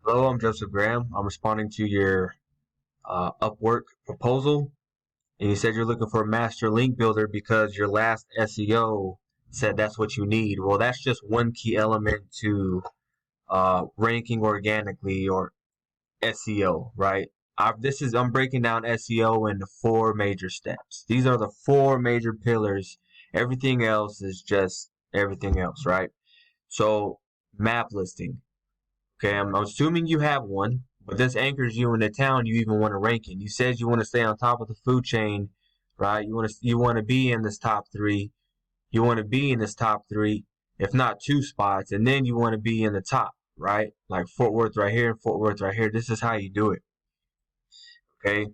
Hello, I'm Joseph Graham. I'm responding to your Upwork proposal, and you said you're looking for a master link builder because your last SEO said that's what you need. Well, that's just one key element to ranking organically or SEO, right? I'm breaking down SEO into four major steps. These are the four major pillars. Everything else is just everything else, right? So, map listing. Okay, I'm assuming you have one, but this anchors you in the town you even want to rank in. You said you want to stay on top of the food chain, right? You want to be in this top three. You want to be in this top three, if not two spots, and then you want to be in the top, right? Like Fort Worth right here and Fort Worth right here. This is how you do it. Okay.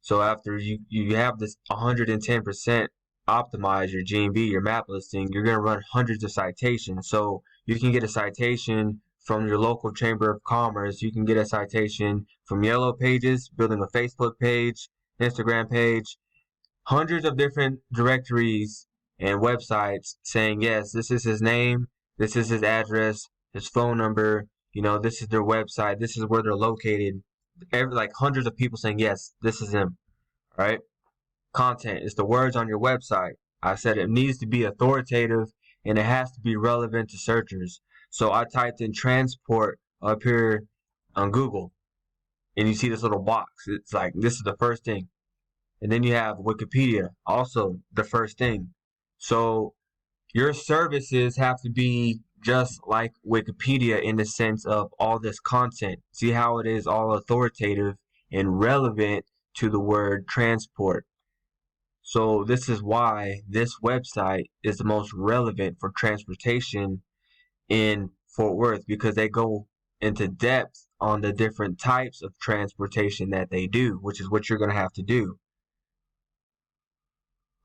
So after you have this 110% optimize your GMB, your map listing, you're going to run hundreds of citations. So you can get a citation from your local chamber of commerce. You can get a citation from Yellow Pages, building a Facebook page, Instagram page, hundreds of different directories and websites saying, yes, this is his name, this is his address, his phone number, this is their website, this is where they're located. Like hundreds of people saying, yes, this is him, right? Content is the words on your website. I said it needs to be authoritative and it has to be relevant to searchers. So I typed in transport up here on Google and you see this little box. It's like, this is the first thing. And then you have Wikipedia, also the first thing. So your services have to be just like Wikipedia in the sense of all this content. See how it is all authoritative and relevant to the word transport. So this is why this website is the most relevant for transportation in Fort Worth, because they go into depth on the different types of transportation that they do, which is what you're going to have to do.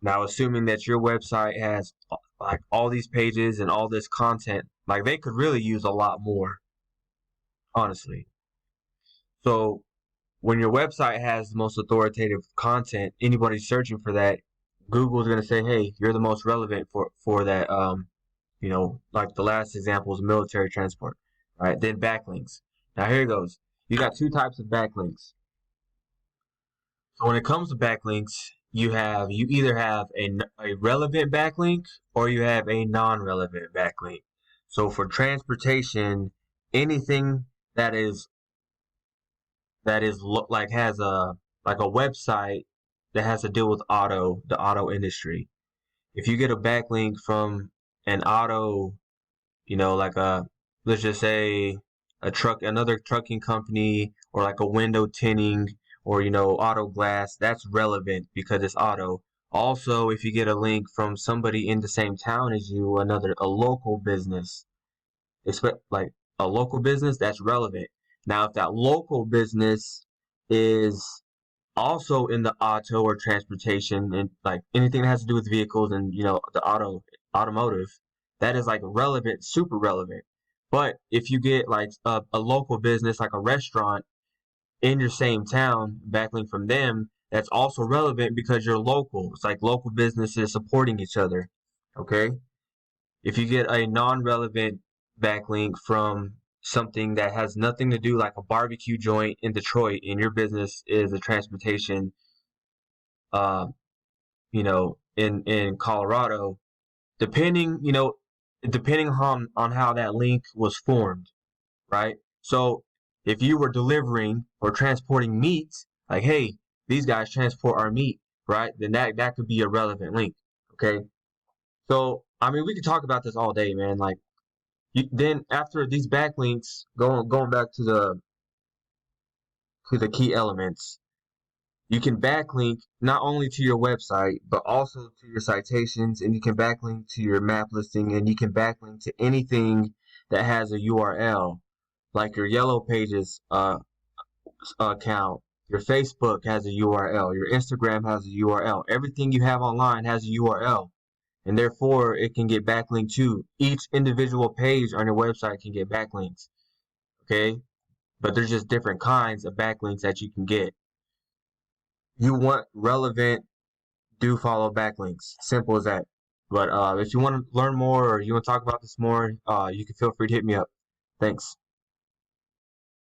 Now, assuming that your website has like all these pages and all this content, like they could really use a lot more, honestly. So when your website has the most authoritative content, anybody searching for that, Google's going to say, hey, you're the most relevant for that. Like the last example is military transport, right? Then backlinks. Now here it goes. You got two types of backlinks. So when it comes to backlinks, you either have a relevant backlink or you have a non-relevant backlink. So for transportation, anything that is like has a website that has to deal with the auto industry. If you get a backlink from an auto, like let's just say another trucking company, or like a window tinting, or auto glass, that's relevant because it's auto. Also, if you get a link from somebody in the same town as you, a local business, expect like a local business, that's relevant. Now, if that local business is also in the auto or transportation and like anything that has to do with vehicles and the automotive, that is like relevant, super relevant. But if you get like a local business like a restaurant in your same town, backlink from them, that's also relevant because you're local. It's like local businesses supporting each other. Okay. If you get a non-relevant backlink from something that has nothing to do, like a barbecue joint in Detroit, and your business is a transportation, uh, in Colorado, depending, depending on how that link was formed, right? So if you were delivering or transporting meat, like, hey, these guys transport our meat, right? Then that could be a relevant link. Okay. So I mean, we could talk about this all day, man. Like, then after these backlinks, going back to the key elements, you can backlink not only to your website but also to your citations, and you can backlink to your map listing, and you can backlink to anything that has a URL, like your Yellow Pages account. Your Facebook has a URL. Your Instagram has a URL. Everything you have online has a URL. And therefore, it can get backlinked to. Each individual page on your website can get backlinks. Okay? But there's just different kinds of backlinks that you can get. You want relevant, do follow backlinks. Simple as that. But if you want to learn more or you want to talk about this more, you can feel free to hit me up. Thanks.